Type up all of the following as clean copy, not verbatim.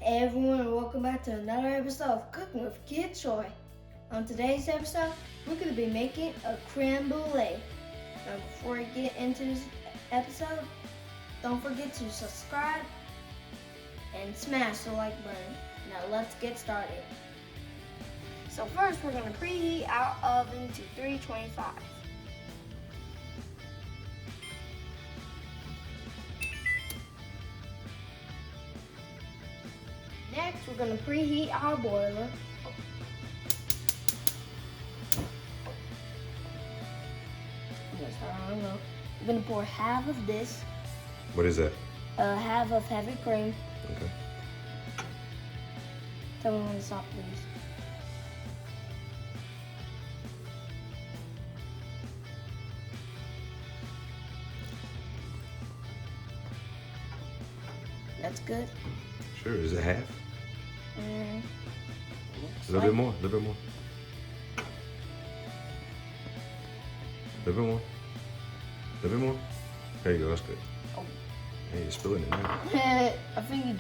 everyone, and welcome back to another episode of Cooking with Kid Troy. On today's episode, we're going to be making a creme brulee. Now, before we get into this episode, don't forget to subscribe and smash the like button. Now, let's get started. So first, we're going to preheat our oven to 325. Next, we're going to preheat our boiler. We're going to pour half of this. What is that? Half of heavy cream. Okay. Tell me when to stop, please. That's good. Sure. Is it half? A little bit more. A little bit more. A little bit more. A little bit more. There you go. That's good. Oh. Hey, you're spilling it now. I think you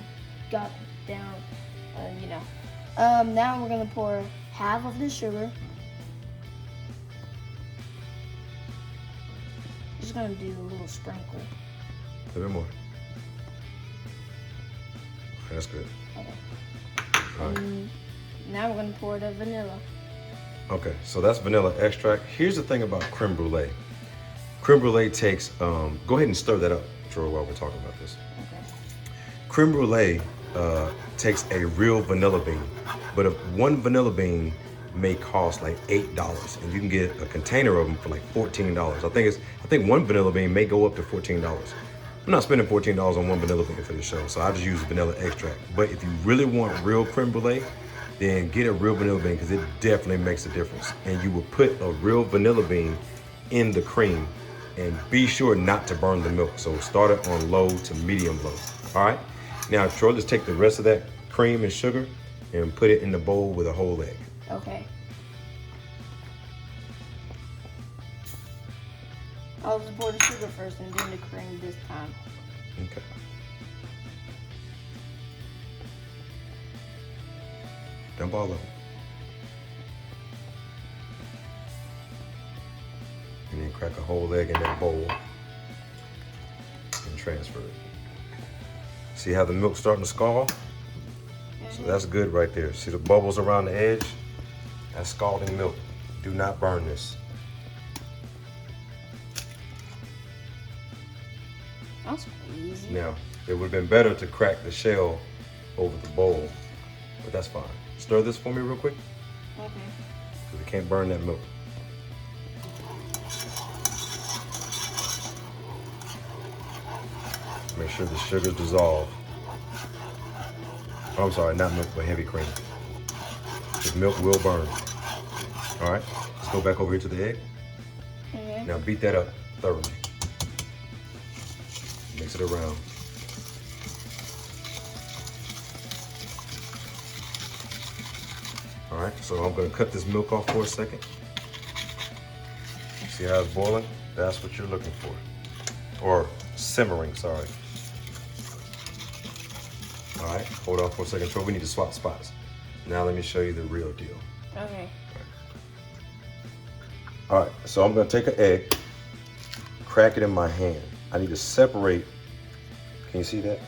got down, now we're gonna pour half of the sugar. Just gonna do a little sprinkle. A little bit more. Okay, that's good. Okay. All right. Now we're gonna pour the vanilla. Okay, so that's vanilla extract. Here's the thing about creme brulee. Creme brulee takes, go ahead and stir that up, Troy, while we're talking about this. Okay. Creme brulee takes a real vanilla bean, but one vanilla bean may cost like $8, and you can get a container of them for like $14. I think one vanilla bean may go up to $14. I'm not spending $14 on one vanilla bean for this show, so I just use vanilla extract. But if you really want real creme brulee, then get a real vanilla bean, because it definitely makes a difference. And you will put a real vanilla bean in the cream, and be sure not to burn the milk. So start it on low to medium low. All right. Now, Troy, let's take the rest of that cream and sugar and put it in the bowl with a whole egg. Okay. I'll just pour the sugar first and then the cream this time. Okay. Dump all of them. And then crack a whole egg in that bowl and transfer it. See how the milk's starting to scald? So that's good right there. See the bubbles around the edge? That's scalding milk. Do not burn this. That's easy. Now, it would have been better to crack the shell over the bowl, but that's fine. Stir this for me real quick. Okay. Because it can't burn that milk. Make sure the sugar's dissolved. Oh, I'm sorry, not milk, but heavy cream. Because milk will burn. All right, let's go back over here to the egg. Okay. Now beat that up thoroughly. Mix it around. All right, so I'm gonna cut this milk off for a second. See how it's boiling? That's what you're looking for. Or simmering, sorry. All right, hold on for a second, Troy. We need to swap spots. Now let me show you the real deal. Okay. All right, so I'm gonna take an egg, crack it in my hand. I need to separate, can you see that?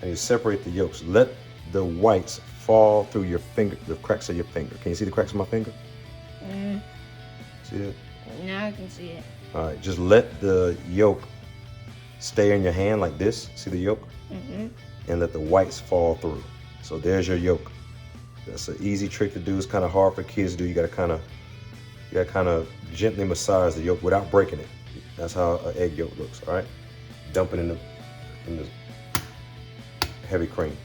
I need to separate the yolks. Let the whites fall through your finger, the cracks of your finger. Can you see the cracks of my finger? See that? Now I can see it. All right, just let the yolk stay in your hand like this. See the yolk? And let the whites fall through. So there's your yolk. That's an easy trick to do. It's kind of hard for kids to do. You gotta kind of gently massage the yolk without breaking it. That's how an egg yolk looks. All right, dump it in the heavy cream.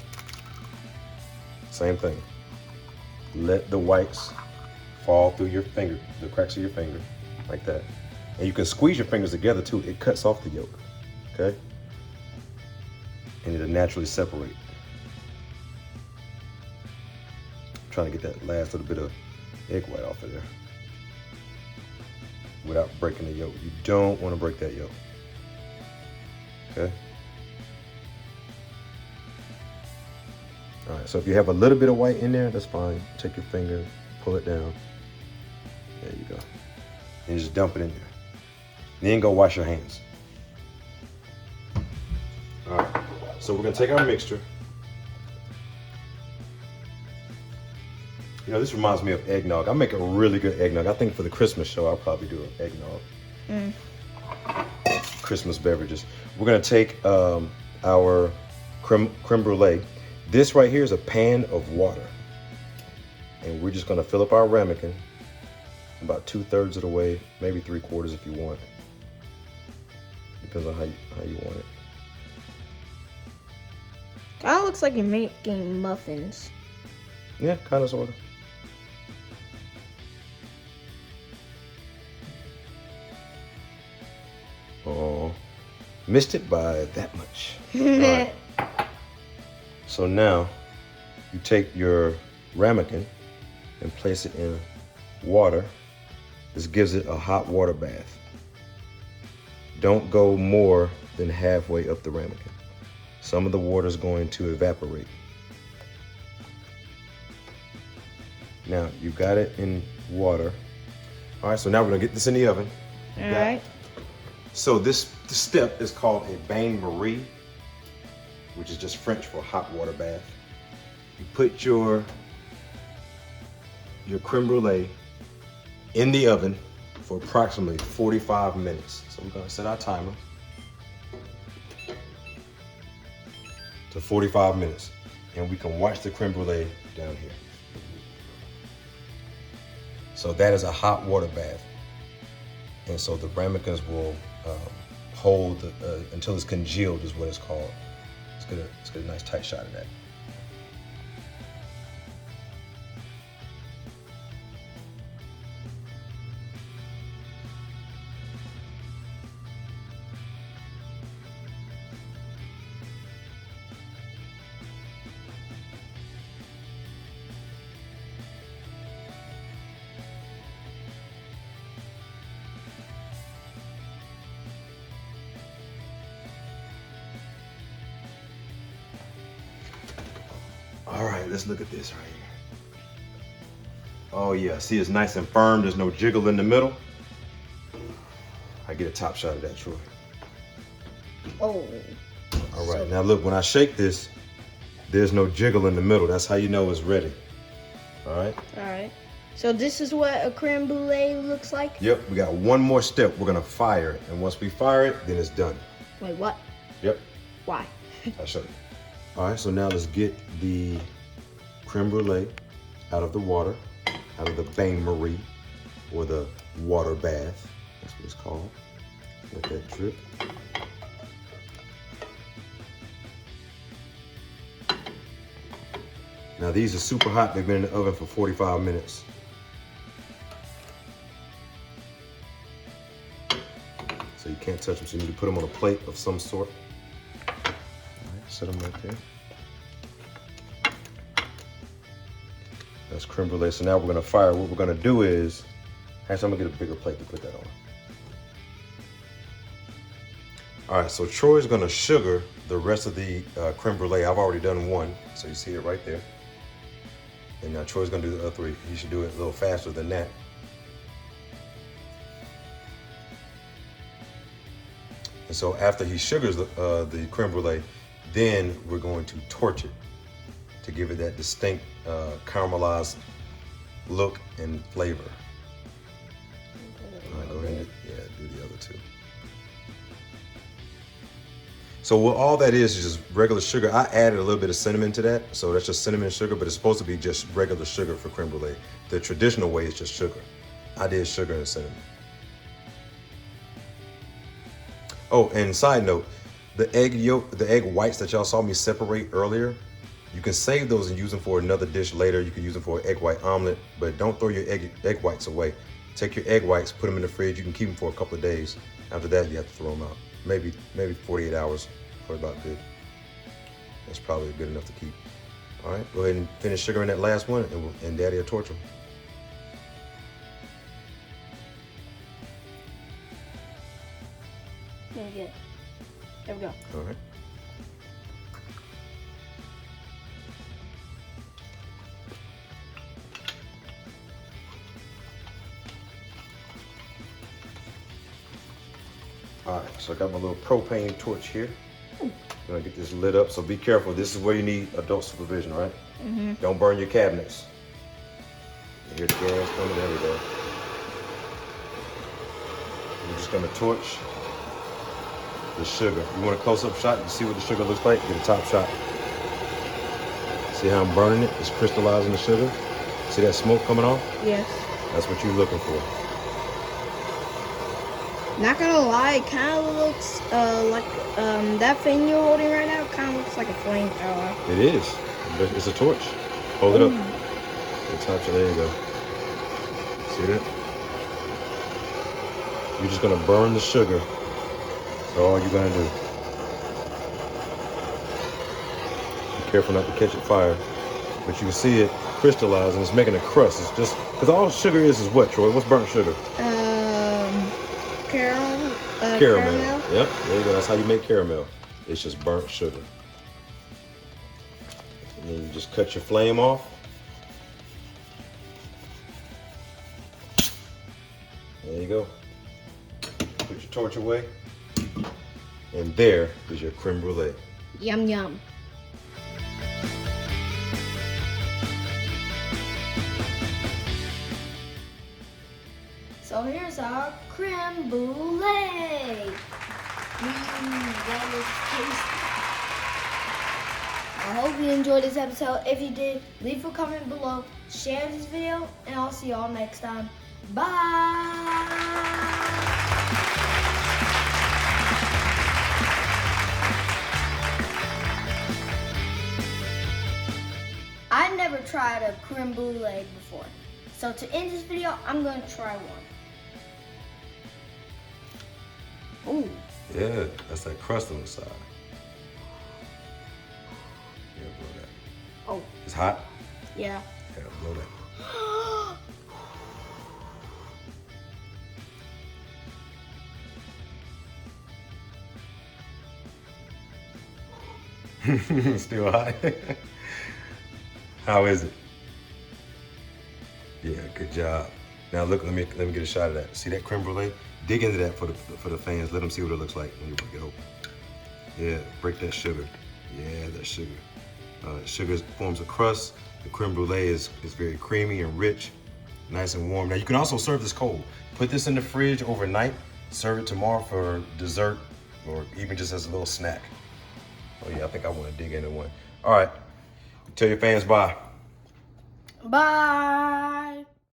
Same thing. Let the whites fall through your finger, the cracks of your finger, like that. And you can squeeze your fingers together too. It cuts off the yolk. Okay. And it'll naturally separate. I'm trying to get that last little bit of egg white off of there without breaking the yolk. You don't want to break that yolk. Okay. All right, so if you have a little bit of white in there, that's fine. Take your finger, pull it down. There you go. And just dump it in there. Then go wash your hands. All right, so we're gonna take our mixture. You know, this reminds me of eggnog. I make a really good eggnog. I think for the Christmas show, I'll probably do an eggnog. Christmas beverages. We're gonna take our creme brulee. This right here is a pan of water. And we're just gonna fill up our ramekin about 2/3 of the way, maybe 3/4 if you want. Depends on how you want it. Kind of looks like you're making muffins. Yeah, kind of, sort of. Oh, missed it by that much. All right. So now you take your ramekin and place it in water. This gives it a hot water bath. Don't go more than halfway up the ramekin. Some of the water is going to evaporate. Now you got it in water. All right, so now we're gonna get this in the oven. All right. So this step is called a bain-marie, which is just French for hot water bath. You put your creme brulee in the oven for approximately 45 minutes. So we're gonna set our timer to 45 minutes, and we can watch the creme brulee down here. So that is a hot water bath. And so the ramekins will hold until it's congealed is what it's called. Let's get a nice tight shot of that. All right, let's look at this right here. Oh yeah, see it's nice and firm. There's no jiggle in the middle. I get a top shot of that, Troy. Oh. All right, now look, when I shake this, there's no jiggle in the middle. That's how you know it's ready. All right? All right. So this is what a creme brulee looks like? Yep, we got one more step. We're gonna fire it. And once we fire it, then it's done. Wait, what? Yep. Why? I'll show you. All right, so now let's get the creme brulee out of the water, out of the bain-marie, or the water bath. That's what it's called. Let that drip. Now these are super hot. They've been in the oven for 45 minutes. So you can't touch them, so you need to put them on a plate of some sort. Set them right there. That's creme brulee. So now we're gonna fire. What we're gonna do is, actually I'm gonna get a bigger plate to put that on. All right, so Troy's gonna sugar the rest of the creme brulee. I've already done one, so you see it right there. And now Troy's gonna do the other three. He should do it a little faster than that. And so after he sugars the creme brulee, then we're going to torch it to give it that distinct caramelized look and flavor. All right, go ahead and do the other two. So what all that is just regular sugar. I added a little bit of cinnamon to that, so that's just cinnamon sugar, but it's supposed to be just regular sugar for creme brulee. The traditional way is just sugar. I did sugar and cinnamon. Oh, and side note, the egg yolk, the egg whites that y'all saw me separate earlier, you can save those and use them for another dish later. You can use them for an egg white omelet, but don't throw your egg whites away. Take your egg whites, put them in the fridge. You can keep them for a couple of days. After that, you have to throw them out. Maybe 48 hours, probably about good. That's probably good enough to keep. All right, go ahead and finish sugaring that last one, and Daddy will torch them. Yeah. There we go. All right. All right, so I got my little propane torch here. I'm gonna get this lit up, so be careful. This is where you need adult supervision, all right? Don't burn your cabinets. You hear the gas coming, there we go. We're just gonna torch the sugar. You want a close-up shot? You see what the sugar looks like? Get a top shot. See how I'm burning it? It's crystallizing the sugar. See that smoke coming off? Yes. That's what you're looking for. Not gonna lie, it kind of looks like that thing you're holding right now kind of looks like a flamethrower. It is. But it's a torch. Hold it up. The top shot. There you go. See that? You're just gonna burn the sugar. That's all you're gonna do. Be careful not to catch it fire. But you can see it crystallizing. It's making a crust. It's just because all sugar is what, Troy? What's burnt sugar? Caramel. Yep, there you go. That's how you make caramel. It's just burnt sugar. And then you just cut your flame off. There you go. Put your torch away. And there is your creme brulee. Yum, yum. So here's our creme brulee. That was tasty. I hope you enjoyed this episode. If you did, leave a comment below, share this video, and I'll see y'all next time. Bye! I never tried a creme brulee before. So to end this video, I'm going to try one. Ooh. Yeah, that's that crust on the side. Yeah, blow that. Oh. It's hot? Yeah. Yeah, blow that. Still hot? How is it? Yeah, good job. Now look, let me get a shot of that. See that creme brulee? Dig into that for the fans. Let them see what it looks like when you break it open. Yeah, break that sugar. Yeah, that sugar. Sugar forms a crust. The creme brulee is very creamy and rich, nice and warm. Now you can also serve this cold. Put this in the fridge overnight. Serve it tomorrow for dessert or even just as a little snack. Oh yeah, I think I want to dig into one. All right, tell your fans bye. Bye.